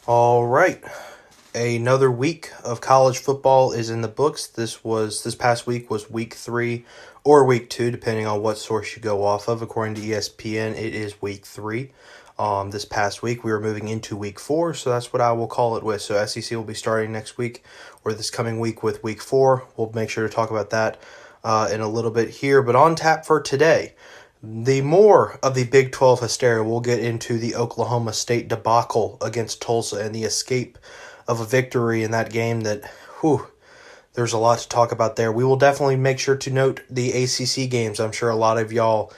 All right. Another week of college football is in the books. This past week was week 3 or week 2, depending on what source you go off of. According to ESPN, it is week 3. This past week, we were moving into week 4, so that's what I will call it with. So SEC will be starting next week, or this coming week with week 4. We'll make sure to talk about that in a little bit here. But on tap for today, the more of the Big 12 hysteria. We'll get into the Oklahoma State debacle against Tulsa and the escape of a victory in that game that, there's a lot to talk about there. We will definitely make sure to note the ACC games. I'm sure a lot of y'all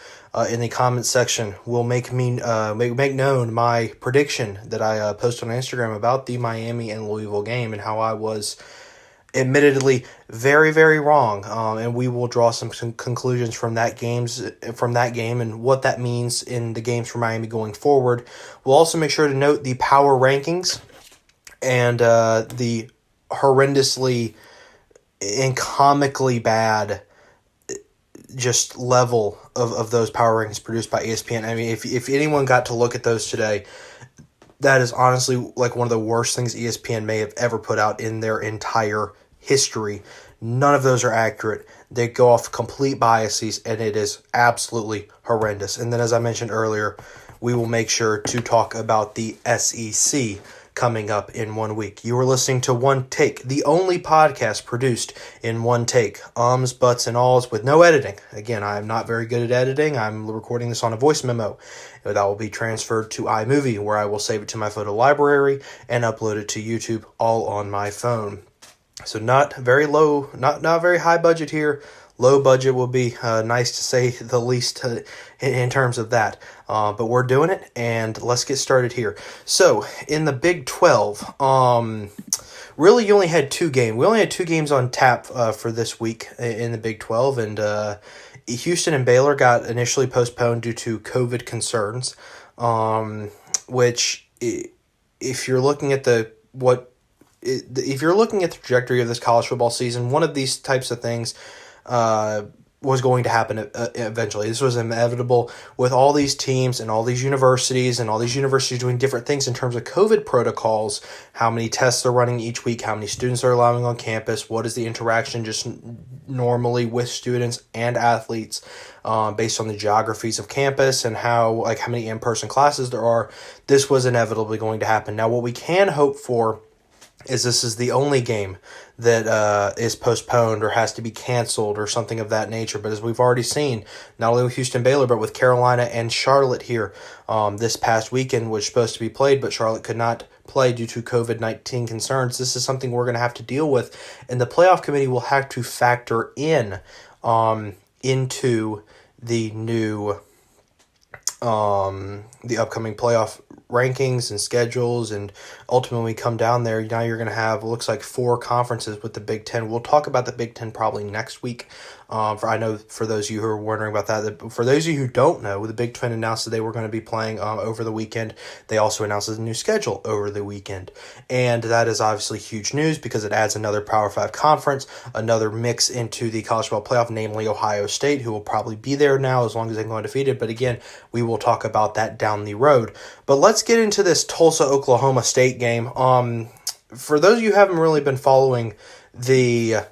in the comments section will make known my prediction that I posted on Instagram about the Miami and Louisville game and how I was admittedly very, very wrong. And we will draw some conclusions from that game and what that means in the games for Miami going forward. We'll also make sure to note the power rankings and the horrendously and comically bad just level of those power rankings produced by ESPN. I mean, if anyone got to look at those today, that is honestly like one of the worst things ESPN may have ever put out in their entire history. None of those are accurate. They go off complete biases, and it is absolutely horrendous. And then, as I mentioned earlier, we will make sure to talk about the SEC coming up in 1 week. You are listening to One Take, the only podcast produced in one take. Ums, buts, and alls with no editing. Again, I am not very good at editing. I'm recording this on a voice memo. That will be transferred to iMovie, where I will save it to my photo library and upload it to YouTube all on my phone. So not very low, not very high budget here. Low budget will be nice to say the least in terms of that. But we're doing it, and let's get started here. So, in the Big 12, really you only had 2 games. We only had 2 games on tap for this week in the Big 12, and Houston and Baylor got initially postponed due to COVID concerns, which if you're looking at the trajectory of this college football season, one of these types of things was going to happen eventually. This was inevitable with all these teams and all these universities doing different things in terms of COVID protocols, how many tests they're running each week, how many students they're allowing on campus, what is the interaction just normally with students and athletes based on the geographies of campus and how many in-person classes there are. This was inevitably going to happen. Now, what we can hope for is this is the only game that is postponed or has to be canceled or something of that nature. But as we've already seen, not only with Houston Baylor, but with Carolina and Charlotte here this past weekend, was supposed to be played, but Charlotte could not play due to COVID-19 concerns. This is something we're going to have to deal with, and the playoff committee will have to factor in into the new the upcoming playoff rankings and schedules, and ultimately come down there. Now you're going to have, looks like, 4 conferences with the Big Ten. We'll talk about the Big Ten probably next week. I know for those of you who are wondering about that, for those of you who don't know, the Big Ten announced that they were going to be playing over the weekend. They also announced a new schedule over the weekend, and that is obviously huge news because it adds another Power 5 conference, another mix into the college football playoff, namely Ohio State, who will probably be there now as long as they go undefeated. But again, we will talk about that down the road. But let's get into this Tulsa-Oklahoma State game. For those of you who haven't really been following the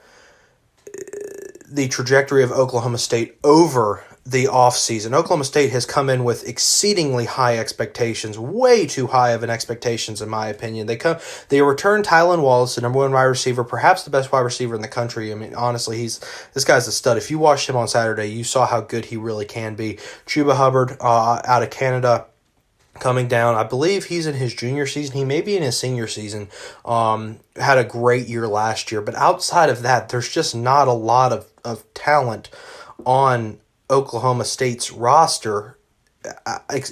trajectory of Oklahoma State over the offseason, Oklahoma State has come in with exceedingly high expectations, way too high of an expectations in my opinion. They returned Tylan Wallace, the number 1 wide receiver, perhaps the best wide receiver in the country. I mean, honestly, this guy's a stud. If you watched him on Saturday, you saw how good he really can be. Chuba Hubbard out of Canada, coming down. I believe he's in his junior season. He may be in his senior season. Had a great year last year. But outside of that, there's just not a lot of talent on Oklahoma State's roster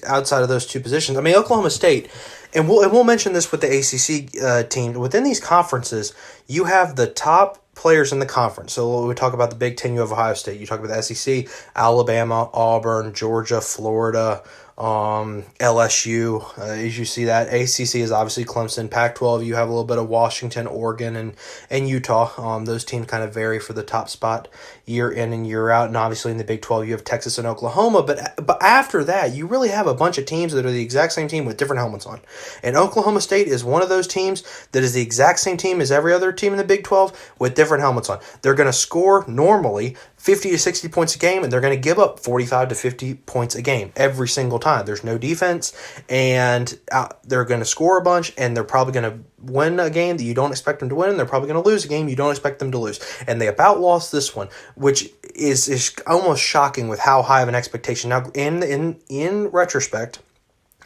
outside of those 2 positions. I mean, Oklahoma State, and we'll mention this with the ACC team. Within these conferences, you have the top players in the conference. So we talk about the Big Ten, you have Ohio State. You talk about the SEC, Alabama, Auburn, Georgia, Florida, LSU, as you see that. ACC is obviously Clemson. Pac-12, you have a little bit of Washington, Oregon, and Utah. Those teams kind of vary for the top spot year in and year out. And obviously in the Big 12, you have Texas and Oklahoma. But after that, you really have a bunch of teams that are the exact same team with different helmets on. And Oklahoma State is one of those teams that is the exact same team as every other team in the Big 12 with different helmets on. They're going to score normally 50 to 60 points a game, and they're going to give up 45 to 50 points a game every single time. There's no defense, and they're going to score a bunch, and they're probably going to win a game that you don't expect them to win, and they're probably going to lose a game you don't expect them to lose. And they about lost this one, which is almost shocking with how high of an expectation. Now, in retrospect,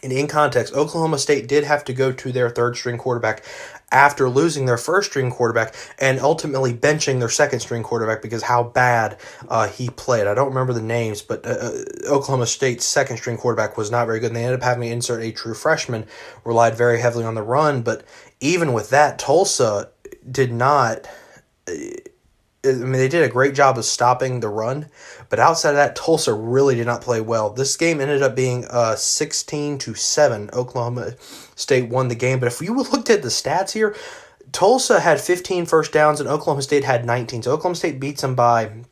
and in context, Oklahoma State did have to go to their third-string quarterback after losing their first-string quarterback and ultimately benching their second-string quarterback because how bad he played. I don't remember the names, but Oklahoma State's second-string quarterback was not very good, and they ended up having to insert a true freshman, relied very heavily on the run. But even with that, Tulsa did not... I mean, they did a great job of stopping the run, but outside of that, Tulsa really did not play well. This game ended up being 16-7. Oklahoma State won the game, but if you looked at the stats here, Tulsa had 15 first downs and Oklahoma State had 19. So Oklahoma State beats them by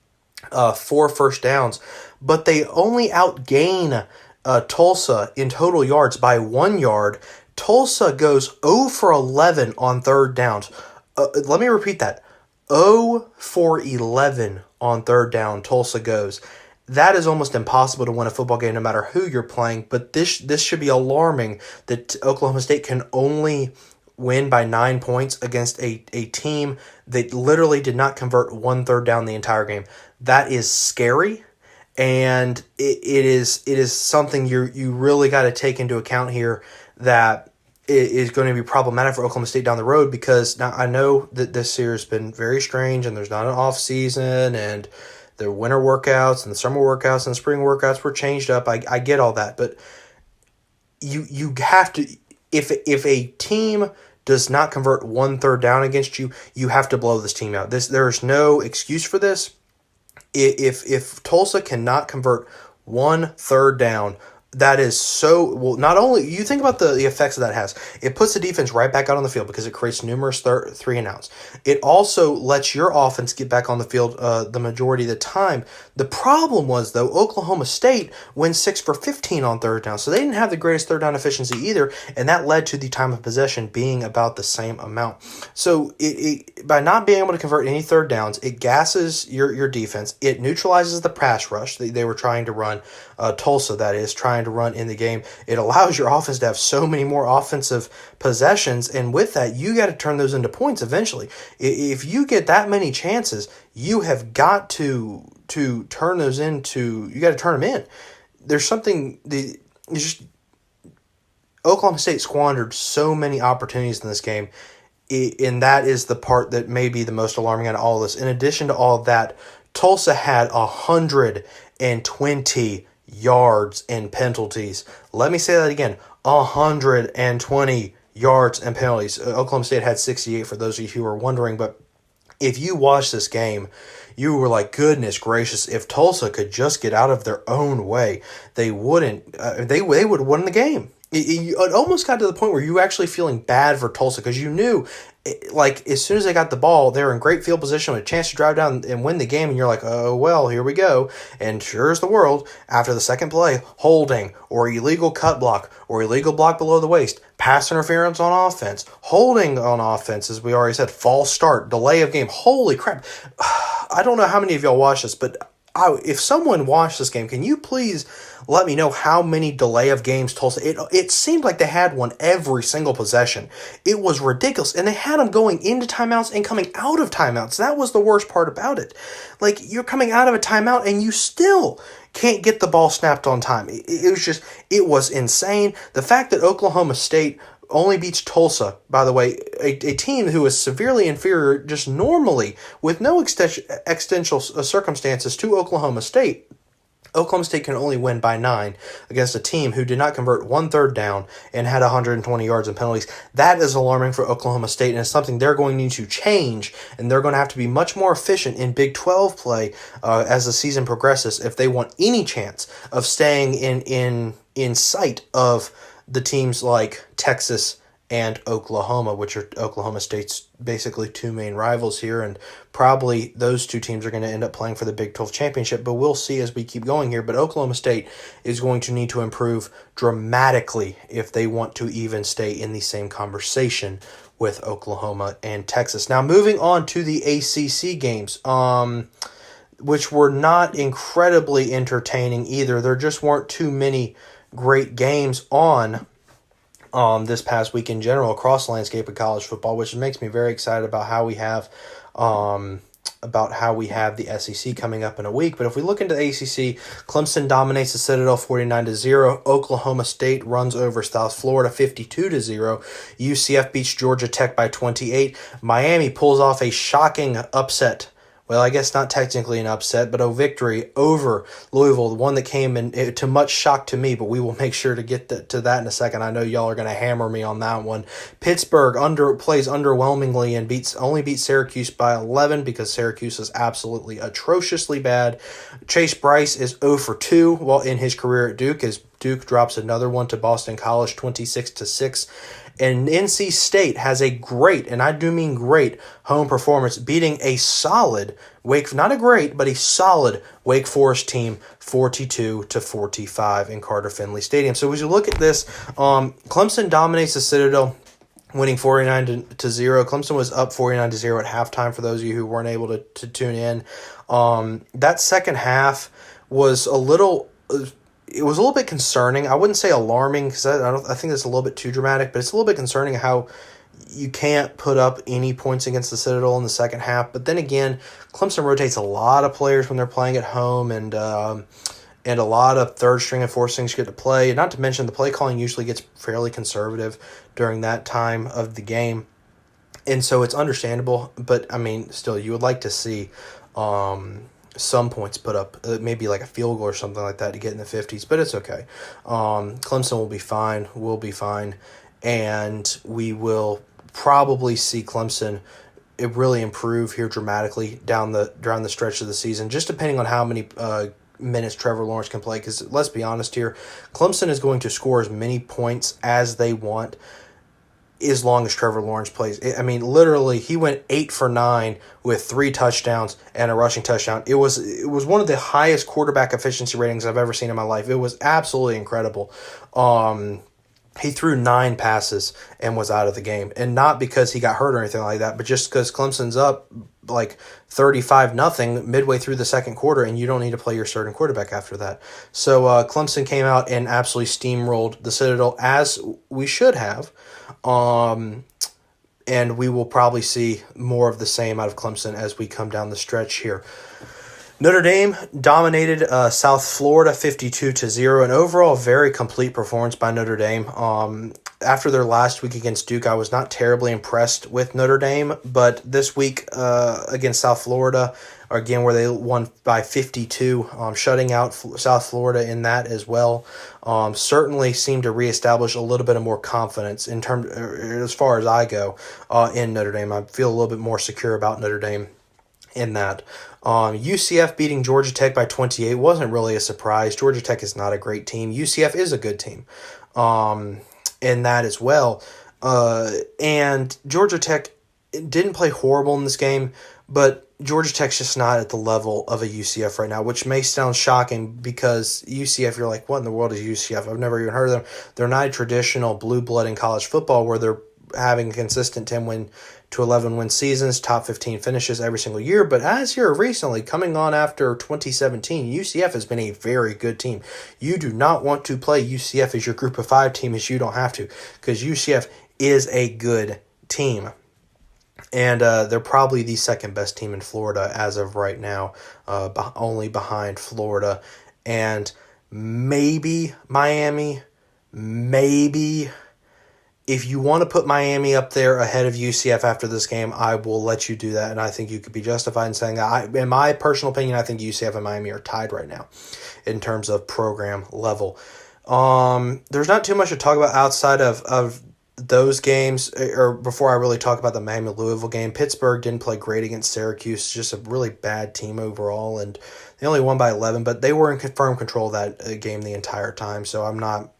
4 first downs, but they only outgain Tulsa in total yards by 1 yard. Tulsa goes 0 for 11 on third downs. Let me repeat that. 0 for 11 on third down, Tulsa goes. That is almost impossible to win a football game no matter who you're playing, but this should be alarming that Oklahoma State can only win by 9 points against a team that literally did not convert 1 third down the entire game. That is scary, and it is something you really got to take into account here that is going to be problematic for Oklahoma State down the road, because now I know that this year has been very strange and there's not an off season and the winter workouts and the summer workouts and the spring workouts were changed up. I get all that, but you have to, if a team does not convert 1 third down against you, you have to blow this team out. There's no excuse for this. If Tulsa cannot convert 1 third down, that is so, well, not only, you think about the effects that has. It puts the defense right back out on the field because it creates numerous 3 and outs. It also lets your offense get back on the field the majority of the time. The problem was, though, Oklahoma State went 6 for 15 on third down, so they didn't have the greatest third down efficiency either, and that led to the time of possession being about the same amount. So by not being able to convert any third downs, it gasses your defense. It neutralizes the pass rush they were trying to run. Tulsa, that is, trying to run in the game. It allows your offense to have so many more offensive possessions, and with that, you got to turn those into points eventually. If you get that many chances, you have got to turn those into, you got to turn them in. There's something, Oklahoma State squandered so many opportunities in this game, and that is the part that may be the most alarming out of all of this. In addition to all of that, Tulsa had 120 yards and penalties. Let me say that again. 120 yards and penalties. Oklahoma State had 68 for those of you who are wondering, but if you watched this game, you were like, goodness gracious, if Tulsa could just get out of their own way, they wouldn't. They would have won the game. It almost got to the point where you were actually feeling bad for Tulsa because you knew, like, as soon as they got the ball, they were in great field position with a chance to drive down and win the game, and you're like, oh, well, here we go. And sure as the world, after the second play, holding or illegal cut block or illegal block below the waist, pass interference on offense, holding on offense, as we already said, false start, delay of game. Holy crap. I don't know how many of y'all watched this, but if someone watched this game, can you please let me know how many delay of games Tulsa? It seemed like they had one every single possession. It was ridiculous, and they had them going into timeouts and coming out of timeouts. That was the worst part about it. Like, you're coming out of a timeout and you still can't get the ball snapped on time. It was insane. The fact that Oklahoma State only beats Tulsa, by the way, a team who is severely inferior just normally with no extensial circumstances to Oklahoma State. Oklahoma State can only win by 9 against a team who did not convert 1 third down and had 120 yards in penalties. That is alarming for Oklahoma State, and it's something they're going to need to change, and they're going to have to be much more efficient in Big 12 play as the season progresses if they want any chance of staying in sight of the teams like Texas and Oklahoma, which are Oklahoma State's basically two main rivals here, and probably those two teams are going to end up playing for the Big 12 championship, but we'll see as we keep going here. But Oklahoma State is going to need to improve dramatically if they want to even stay in the same conversation with Oklahoma and Texas. Now, moving on to the ACC games, which were not incredibly entertaining either. There just weren't too many great games on this past week in general across the landscape of college football, which makes me very excited about how we have the SEC coming up in a week. But if we look into the ACC, Clemson dominates the Citadel 49-0. Oklahoma State runs over South Florida 52-0. UCF beats Georgia Tech by 28. Miami pulls off a shocking upset. Well, I guess not technically an upset, but a victory over Louisville, the one that came in to much shock to me, but we will make sure to get to that in a second. I know y'all are going to hammer me on that one. Pittsburgh plays underwhelmingly and only beats Syracuse by 11 because Syracuse is absolutely atrociously bad. Chase Bryce is 0 for 2 while in his career at Duke, as Duke drops another one to Boston College 26-6. And NC State has a great, and I do mean great, home performance, beating a solid not a great, but a solid Wake Forest team 42-45 in Carter Finley Stadium. So as you look at this, Clemson dominates the Citadel, winning 49-0. Clemson was up 49-0 at halftime for those of you who weren't able to tune in. That second half was a little bit concerning. I wouldn't say alarming because I think that's a little bit too dramatic, but it's a little bit concerning how you can't put up any points against the Citadel in the second half. But then again, Clemson rotates a lot of players when they're playing at home, and a lot of third string and fourth strings get to play. Not to mention the play calling usually gets fairly conservative during that time of the game, and so it's understandable. But I mean, still, you would like to see some points put up, maybe like a field goal or something like that to get in the 50s, but it's okay. Clemson will be fine. We'll be fine. And we will probably see Clemson really improve here dramatically down the stretch of the season, just depending on how many minutes Trevor Lawrence can play. Because let's be honest here, Clemson is going to score as many points as they want as long as Trevor Lawrence plays. I mean, literally, he went 8 for 9 with 3 touchdowns and a rushing touchdown. It was one of the highest quarterback efficiency ratings I've ever seen in my life. It was absolutely incredible. He threw 9 passes and was out of the game. And not because he got hurt or anything like that, but just because Clemson's up like 35-0 midway through the second quarter, and you don't need to play your starting quarterback after that. So Clemson came out and absolutely steamrolled the Citadel, as we should have. And we will probably see more of the same out of Clemson as we come down the stretch here. Notre Dame dominated South Florida 52-0, an overall very complete performance by Notre Dame. After their last week against Duke, I was not terribly impressed with Notre Dame, but this week against South Florida, again, where they won by 52, shutting out South Florida in that as well, certainly seemed to reestablish a little bit of more confidence in terms, as far as I go, in Notre Dame. I feel a little bit more secure about Notre Dame in that. UCF beating Georgia Tech by 28 wasn't really a surprise. Georgia Tech is not a great team. UCF is a good team in that as well. And Georgia Tech didn't play horrible in this game, but Georgia Tech's just not at the level of a UCF right now, which may sound shocking because UCF, you're like, what in the world is UCF? I've never even heard of them. They're not a traditional blue blood in college football where they're having consistent 10-win to 11-win seasons, top 15 finishes every single year. But as here recently, coming on after 2017, UCF has been a very good team. You do not want to play UCF as your group of 5 team as you don't have to, because UCF is a good team. And they're probably the second best team in Florida as of right now, only behind Florida and maybe Miami, maybe if you want to put Miami up there ahead of UCF after this game, I will let you do that, and I think you could be justified in saying that. In my personal opinion, I think UCF and Miami are tied right now in terms of program level. There's not too much to talk about outside of those games, or before I really talk about the Miami-Louisville game. Pittsburgh didn't play great against Syracuse, just a really bad team overall, and they only won by 11, but they were in firm control of that game the entire time, so I'm not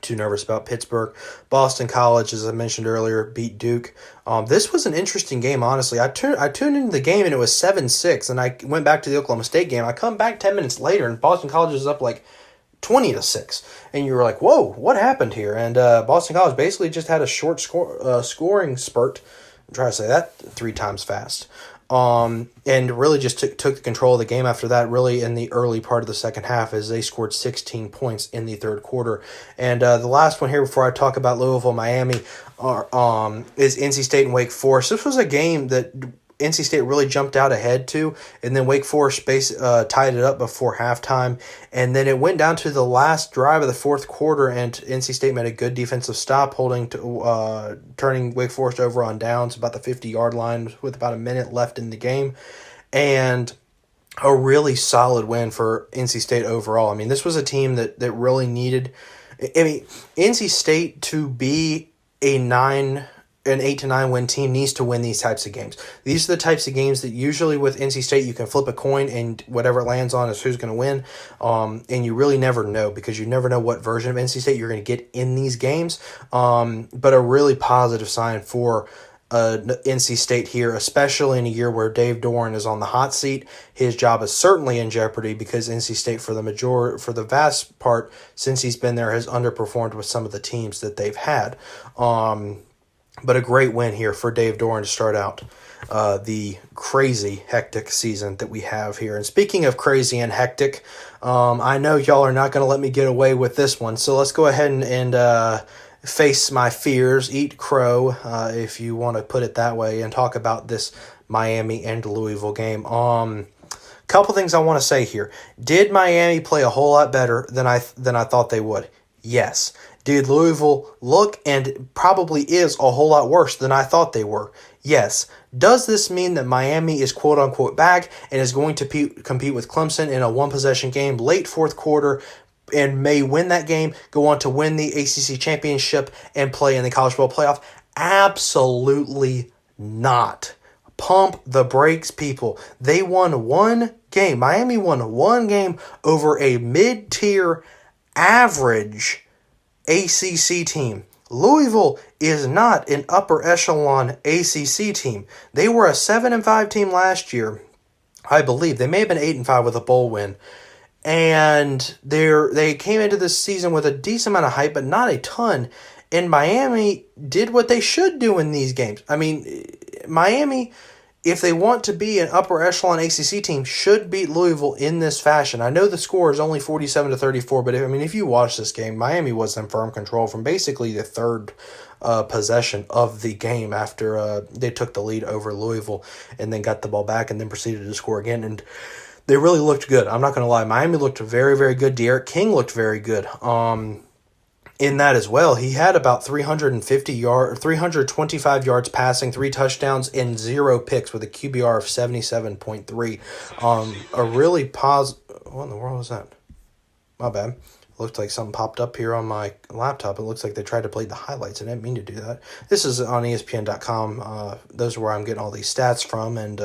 too nervous about Pittsburgh. Boston College, as I mentioned earlier, beat Duke. This was an interesting game, honestly. I tuned into the game, and it was 7-6, and I went back to the Oklahoma State game. I come back 10 minutes later, and Boston College is up like 20-6, and you were like, whoa, what happened here? And Boston College basically just had a short scoring spurt. I'm trying to say that 3 times fast. And really just took the control of the game after that, really in the early part of the second half, as they scored 16 points in the third quarter. And the last one here before I talk about Louisville, Miami, is NC State and Wake Forest. This was a game that NC State really jumped out ahead to, and then Wake Forest tied it up before halftime, and then it went down to the last drive of the fourth quarter, and NC State made a good defensive stop, turning Wake Forest over on downs about the 50-yard line with about a minute left in the game, and a really solid win for NC State overall. I mean, this was a team that really needed, NC State to be an 8-9 win team needs to win these types of games. These are the types of games that usually with NC State you can flip a coin and whatever it lands on is who's going to win. And you really never know, because you never know what version of NC State you're going to get in these games. But a really positive sign for NC State here, especially in a year where Dave Doran is on the hot seat. His job is certainly in jeopardy because NC State, for the vast part since he's been there, has underperformed with some of the teams that they've had. But a great win here for Dave Doran to start out the crazy, hectic season that we have here. And speaking of crazy and hectic, I know y'all are not going to let me get away with this one. So let's go ahead and face my fears, eat crow, if you want to put it that way, and talk about this Miami and Louisville game. Couple things I want to say here. Did Miami play a whole lot better than I thought they would? Yes. Did Louisville look and probably is a whole lot worse than I thought they were? Yes. Does this mean that Miami is quote-unquote back and is going to compete with Clemson in a one-possession game late fourth quarter and may win that game, go on to win the ACC championship, and play in the college football playoff? Absolutely not. Pump the brakes, people. They won one game. Miami won one game over a mid-tier average ACC team. Louisville is not an upper echelon ACC team. They were a 7-5 team last year, I believe. They may have been 8-5 with a bowl win. And they came into this season with a decent amount of hype, but not a ton. And Miami did what they should do in these games. I mean, Miami, if they want to be an upper echelon ACC team, should beat Louisville in this fashion. I know the score is only 47-34, but if you watch this game, Miami was in firm control from basically the third possession of the game after they took the lead over Louisville and then got the ball back and then proceeded to score again. And they really looked good. I'm not going to lie. Miami looked very, very good. D'Eriq King looked very good. In that as well, he had about 325 yards passing, 3 touchdowns, and 0 picks with a QBR of 77.3. A really what in the world was that? My bad. It looked like something popped up here on my laptop. It looks like they tried to play the highlights. I didn't mean to do that. This is on ESPN.com. Those are where I'm getting all these stats from. And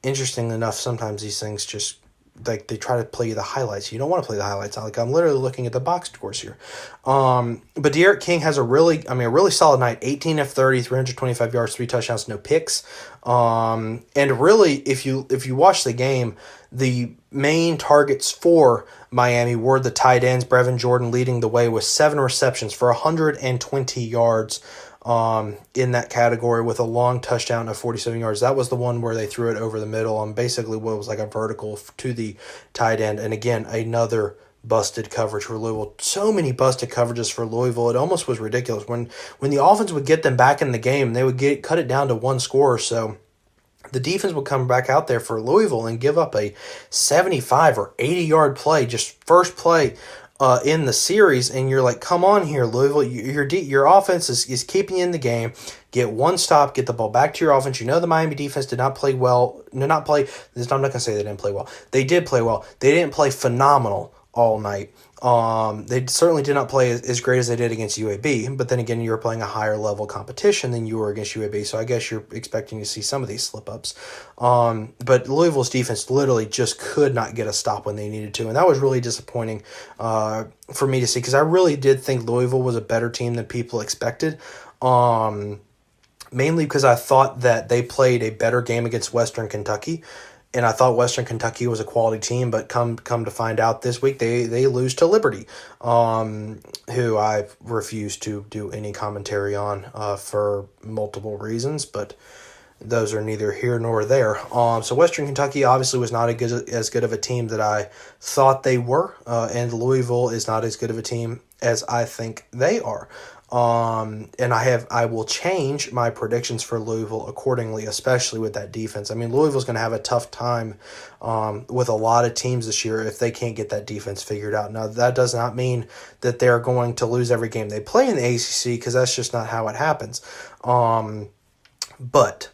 interesting enough, sometimes these things just, like, they try to play you the highlights. You don't want to play the highlights. I'm literally looking at the box scores here. But D'Eriq King has a really solid night. 18 of 30, 325 yards, 3 touchdowns, no picks. And really, if you watch the game, the main targets for Miami were the tight ends. Brevin Jordan leading the way with 7 receptions for 120 yards. In that category with a long touchdown of 47 yards. That was the one where they threw it over the middle on basically what was like a vertical to the tight end. And again, another busted coverage for Louisville. So many busted coverages for Louisville. It almost was ridiculous. When the offense would get them back in the game, they would cut it down to one score or so. The defense would come back out there for Louisville and give up a 75 or 80-yard play, just first play in the series, and you're like, come on here, Louisville. Your offense is keeping you in the game. Get one stop, get the ball back to your offense. You know the Miami defense did not play well. I'm not going to say they didn't play well. They did play well. They didn't play phenomenal all night. They certainly did not play as great as they did against UAB, but then again, you were playing a higher level competition than you were against UAB, so I guess you're expecting to see some of these slip-ups. But Louisville's defense literally just could not get a stop when they needed to, and that was really disappointing for me to see, because I really did think Louisville was a better team than people expected. Mainly because I thought that they played a better game against Western Kentucky, and I thought Western Kentucky was a quality team, but come to find out this week, they lose to Liberty, who I refuse to do any commentary on for multiple reasons, but those are neither here nor there. So Western Kentucky obviously was not as good of a team that I thought they were, and Louisville is not as good of a team as I think they are. And I will change my predictions for Louisville accordingly, especially with that defense. I mean, Louisville's going to have a tough time with a lot of teams this year if they can't get that defense figured out. Now, that does not mean that they're going to lose every game they play in the ACC, because that's just not how it happens. But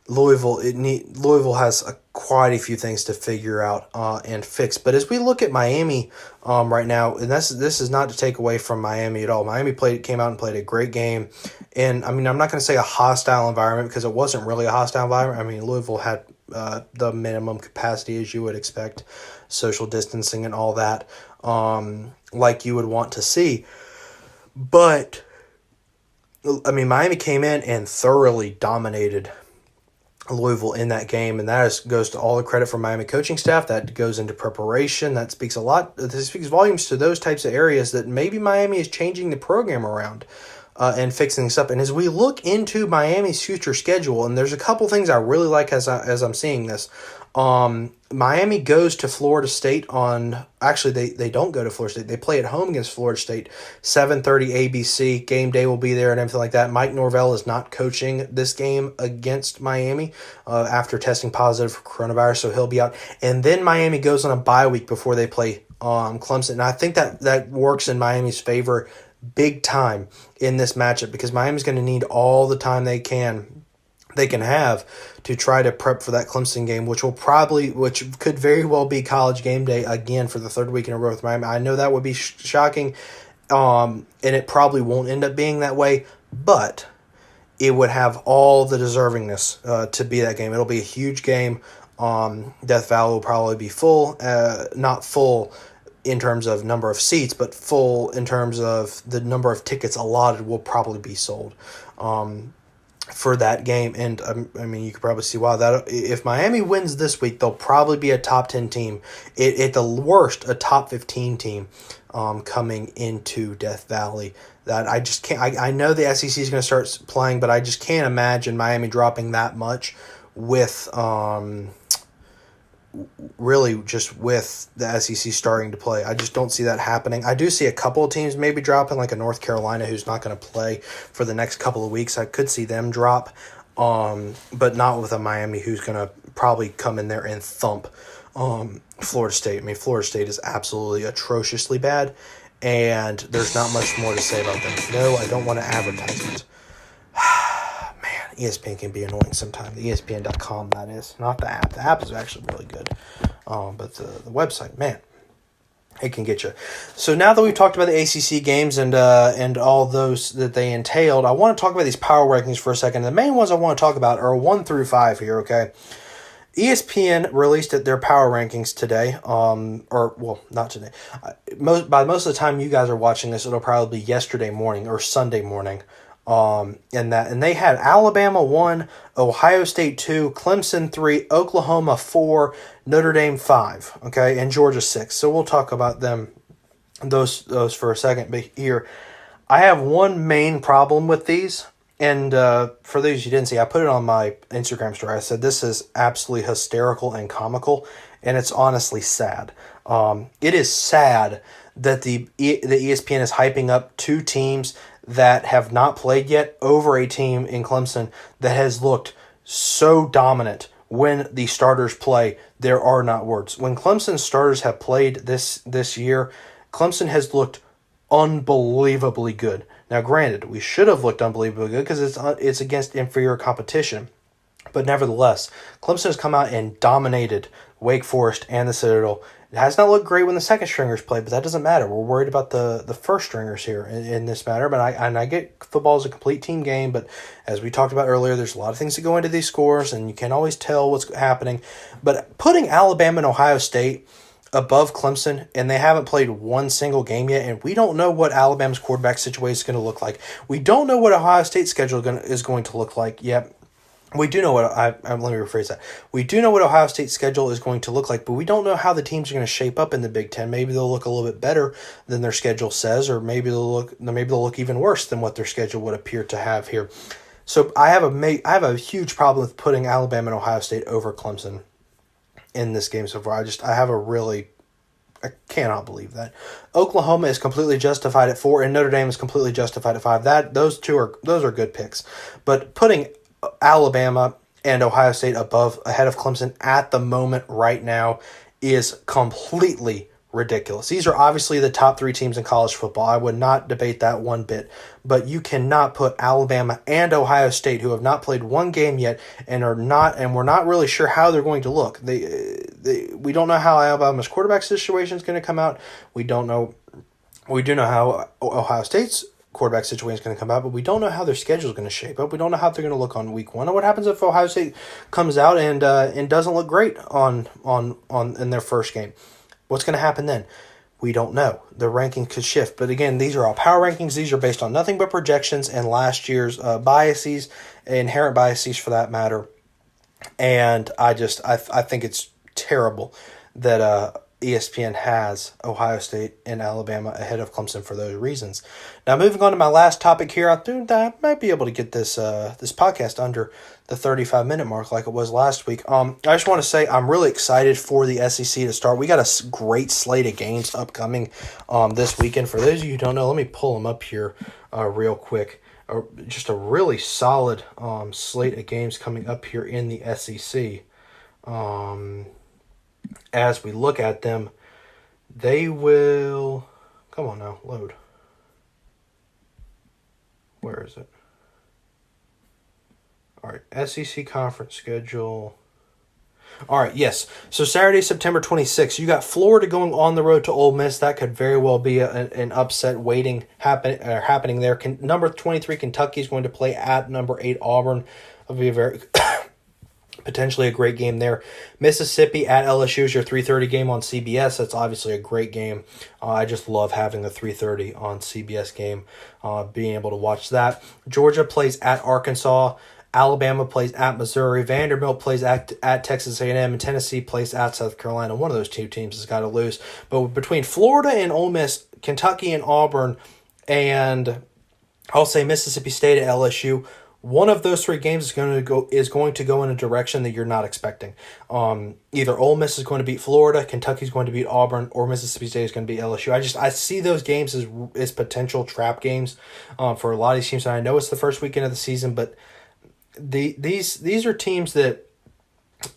Louisville has quite a few things to figure out and fix. But as we look at Miami right now, and this is not to take away from Miami at all. Miami came out and played a great game. And, I mean, I'm not going to say a hostile environment, because it wasn't really a hostile environment. I mean, Louisville had the minimum capacity, as you would expect, social distancing and all that, like you would want to see. But, I mean, Miami came in and thoroughly dominated Louisville in that game, and that goes to all the credit for Miami coaching staff. That goes into preparation. That speaks volumes to those types of areas that maybe Miami is changing the program around and fixing this up. And as we look into Miami's future schedule, and there's a couple things I really like as I'm seeing this. Miami goes to Florida State they don't go to Florida State. They play at home against Florida State, 7:30 ABC. Game day will be there and everything like that. Mike Norvell is not coaching this game against Miami after testing positive for coronavirus, so he'll be out. And then Miami goes on a bye week before they play Clemson. And I think that works in Miami's favor big time in this matchup, because Miami's going to need all the time they can have to try to prep for that Clemson game, which could very well be College game day again for the third week in a row with Miami. I know that would be shocking, and it probably won't end up being that way, but it would have all the deservingness to be that game. It'll be a huge game. Death Valley will probably be full, not full in terms of number of seats, but full in terms of the number of tickets allotted will probably be sold for that game. And I mean, you could probably see why. That if Miami wins this week, they'll probably be a top 10 team, at the worst a top 15 team coming into Death Valley. That I just can't. I know the SEC is going to start playing, but I just can't imagine Miami dropping that much with really just with the SEC starting to play. I just don't see that happening. I do see a couple of teams maybe dropping, like a North Carolina who's not going to play for the next couple of weeks. I could see them drop, but not with a Miami who's going to probably come in there and thump Florida State. I mean, Florida State is absolutely atrociously bad, and there's not much more to say about them. No, I don't want to advertise it. ESPN can be annoying sometimes. The ESPN.com, that is. Not the app. The app is actually really good. But the website, man, it can get you. So now that we've talked about the ACC games and all those that they entailed, I want to talk about these power rankings for a second. The main ones I want to talk about are 1 through 5 here, okay? ESPN released their power rankings today, not today. By most of the time you guys are watching this, it'll probably be yesterday morning or Sunday morning. And they had Alabama 1, Ohio State 2, Clemson 3, Oklahoma 4, Notre Dame 5, okay, and Georgia 6. So we'll talk about those for a second. But here, I have one main problem with these, and for those you didn't see, I put it on my Instagram story. I said this is absolutely hysterical and comical, and it's honestly sad. It is sad that the ESPN is hyping up two teams that have not played yet over a team in Clemson that has looked so dominant when the starters play. There are not words. When Clemson starters have played this year, Clemson has looked unbelievably good. Now, granted, we should have looked unbelievably good because it's against inferior competition. But nevertheless, Clemson has come out and dominated Wake Forest and the Citadel. It has not looked great when the second stringers play, but that doesn't matter. We're worried about the first stringers here in this matter. But I get football is a complete team game, but as we talked about earlier, there's a lot of things that go into these scores, and you can't always tell what's happening. But putting Alabama and Ohio State above Clemson, and they haven't played one single game yet, and we don't know what Alabama's quarterback situation is going to look like. We don't know what Ohio State's schedule is going to look like yet. We do know what let me rephrase that. We do know what Ohio State's schedule is going to look like, but we don't know how the teams are going to shape up in the Big Ten. Maybe they'll look a little bit better than their schedule says, or maybe they'll look even worse than what their schedule would appear to have here. So I have a huge problem with putting Alabama and Ohio State over Clemson in this game so far. I cannot believe that. Oklahoma is completely justified at 4, and Notre Dame is completely justified at 5. Those are good picks, but putting Alabama and Ohio State ahead of Clemson at the moment right now is completely ridiculous. These are obviously the top 3 teams in college football. I would not debate that one bit, but you cannot put Alabama and Ohio State, who have not played one game yet and we're not really sure how they're going to look. We don't know how Alabama's quarterback situation is going to come out. We do know how Ohio State's quarterback situation is going to come out, but we don't know how their schedule is going to shape up. We don't know how they're going to look on week 1, and what happens if Ohio State comes out and doesn't look great on in their first game. What's going to happen then? We don't know. The ranking could shift, but again, these are all power rankings. These are based on nothing but projections and last year's biases, inherent biases for that matter. And I think it's terrible that ESPN has Ohio State and Alabama ahead of Clemson for those reasons. Now, moving on to my last topic here, I might be able to get this podcast under the 35-minute mark like it was last week. I just want to say I'm really excited for the SEC to start. We got a great slate of games upcoming this weekend. For those of you who don't know, let me pull them up here real quick. Just a really solid slate of games coming up here in the SEC. As we look at them, they will... Come on now, load. Where is it? All right, SEC conference schedule. All right, yes. So Saturday, September 26th, you got Florida going on the road to Ole Miss. That could very well be an upset happening there. Number 23 Kentucky is going to play at number 8 Auburn. It'll be a very... potentially a great game there. Mississippi at LSU is your 3:30 game on CBS. That's obviously a great game. I just love having the 3:30 on CBS game, being able to watch that. Georgia plays at Arkansas. Alabama plays at Missouri. Vanderbilt plays at Texas A&M. And Tennessee plays at South Carolina. One of those two teams has got to lose. But between Florida and Ole Miss, Kentucky and Auburn, and I'll say Mississippi State at LSU, one of those 3 games is going to go in a direction that you're not expecting. Either Ole Miss is going to beat Florida, Kentucky is going to beat Auburn, or Mississippi State is going to beat LSU. I see those games as potential trap games for a lot of these teams. And I know it's the first weekend of the season, but these are teams that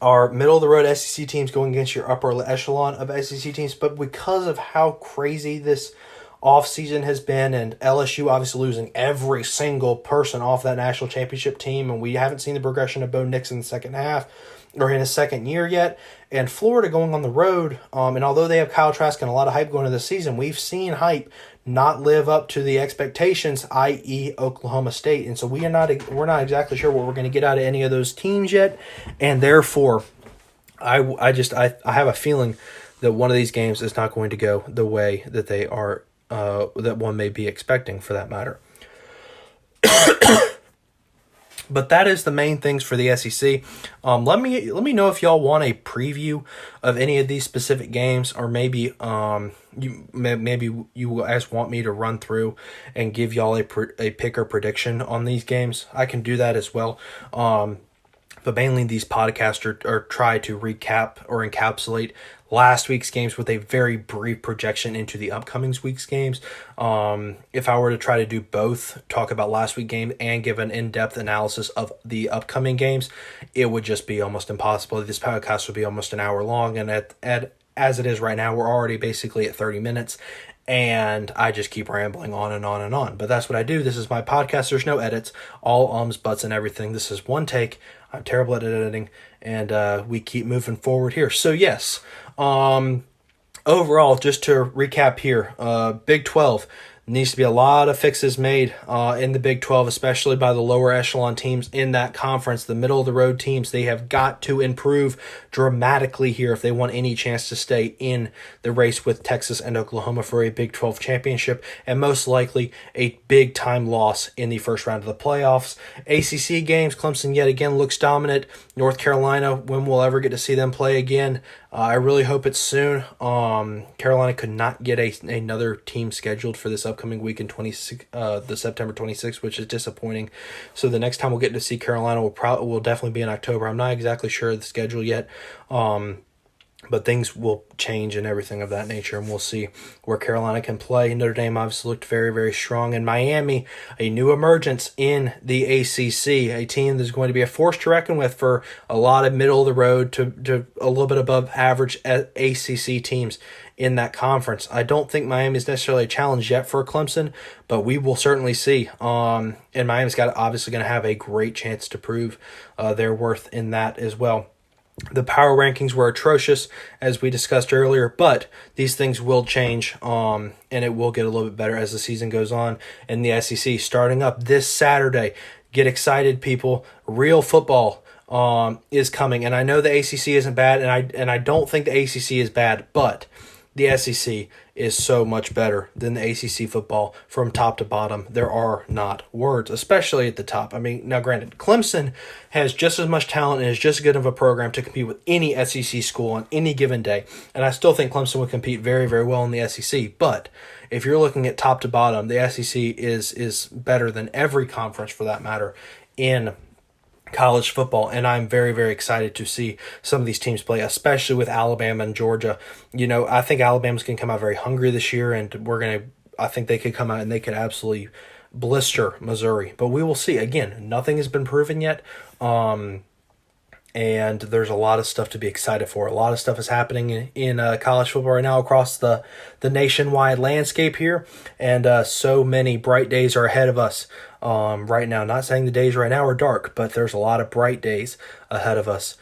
are middle of the road SEC teams going against your upper echelon of SEC teams. But because of how crazy this offseason has been, and LSU obviously losing every single person off that national championship team, and we haven't seen the progression of Bo Nix in the second half or in his second year yet, and Florida going on the road, and although they have Kyle Trask and a lot of hype going into the season, we've seen hype not live up to the expectations, i.e. Oklahoma State, and so we're not exactly sure what we're going to get out of any of those teams yet, and therefore I have a feeling that one of these games is not going to go the way that they are that one may be expecting, for that matter. But that is the main things for the SEC. Let me know if y'all want a preview of any of these specific games, or maybe you guys want me to run through and give y'all a pick or prediction on these games. I can do that as well. But mainly these podcasts are try to recap or encapsulate last week's games with a very brief projection into the upcoming week's games. If I were to try to do both, talk about last week's game and give an in-depth analysis of the upcoming games, it would just be almost impossible. This podcast would be almost an hour long, and as it is right now, we're already basically at 30 minutes. And I just keep rambling on and on and on. But that's what I do. This is my podcast. There's no edits. All ums, buts, and everything. This is one take. I'm terrible at editing. And we keep moving forward here. So, yes. Overall, just to recap here, Big 12 needs to be a lot of fixes made in the Big 12, especially by the lower echelon teams in that conference. The middle of the road teams, they have got to improve dramatically here if they want any chance to stay in the race with Texas and Oklahoma for a Big 12 championship, and most likely a big time loss in the first round of the playoffs. ACC games, Clemson yet again looks dominant. North Carolina, when we'll ever get to see them play again, I really hope it's soon. Carolina could not get another team scheduled for this upcoming week in the September 26th, which is disappointing. So the next time we'll get to see Carolina will definitely be in October. I'm not exactly sure of the schedule yet. But things will change and everything of that nature, and we'll see where Carolina can play. Notre Dame obviously looked very, very strong. And Miami, a new emergence in the ACC, a team that's going to be a force to reckon with for a lot of middle of the road to a little bit above average ACC teams in that conference. I don't think Miami is necessarily a challenge yet for Clemson, but we will certainly see. And Miami's obviously going to have a great chance to prove their worth in that as well. The power rankings were atrocious, as we discussed earlier, but these things will change, and it will get a little bit better as the season goes on. And the SEC starting up this Saturday. Get excited, people. Real football is coming, and I know the ACC isn't bad, and I don't think the ACC is bad, but the SEC is so much better than the ACC football from top to bottom. There are not words, especially at the top. I mean, now granted, Clemson has just as much talent and is just as good of a program to compete with any SEC school on any given day. And I still think Clemson would compete very, very well in the SEC. But if you're looking at top to bottom, the SEC is better than every conference for that matter in college football, and I'm very, very excited to see some of these teams play, especially with Alabama and Georgia. You know, I think Alabama's going to come out very hungry this year, and I think they could come out and they could absolutely blister Missouri. But we will see. Again, nothing has been proven yet, and there's a lot of stuff to be excited for. A lot of stuff is happening in college football right now across the nationwide landscape here, and so many bright days are ahead of us right now. Not saying the days right now are dark, but there's a lot of bright days ahead of us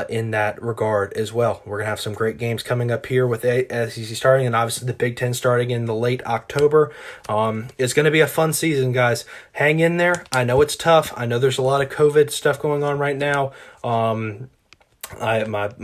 in that regard as well. We're going to have some great games coming up here with the SEC starting, and obviously the Big Ten starting in the late October. It's going to be a fun season, guys. Hang in there. I know it's tough. I know there's a lot of COVID stuff going on right now. My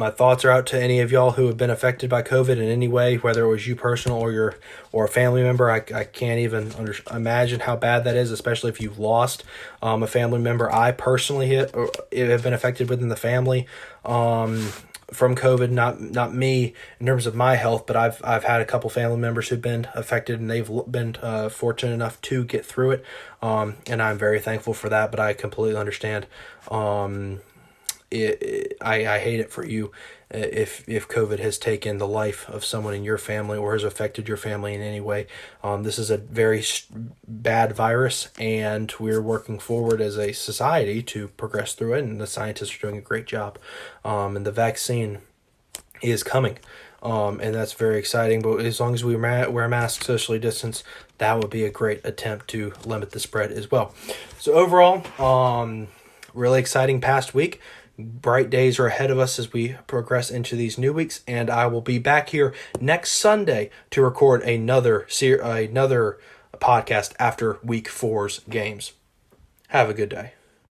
thoughts are out to any of y'all who have been affected by COVID in any way, whether it was you personal or a family member. I can't even imagine how bad that is, especially if you've lost a family member. I personally have been affected within the family from COVID, not me in terms of my health, but I've had a couple family members who've been affected, and they've been fortunate enough to get through it, and I'm very thankful for that. But I completely understand. I hate it for you if COVID has taken the life of someone in your family or has affected your family in any way. This is a very bad virus, and we're working forward as a society to progress through it, and the scientists are doing a great job. And the vaccine is coming, and that's very exciting. But as long as we wear masks, socially distance, that would be a great attempt to limit the spread as well. So overall, really exciting past week. Bright days are ahead of us as we progress into these new weeks, and I will be back here next Sunday to record another podcast after Week 4's games. Have a good day.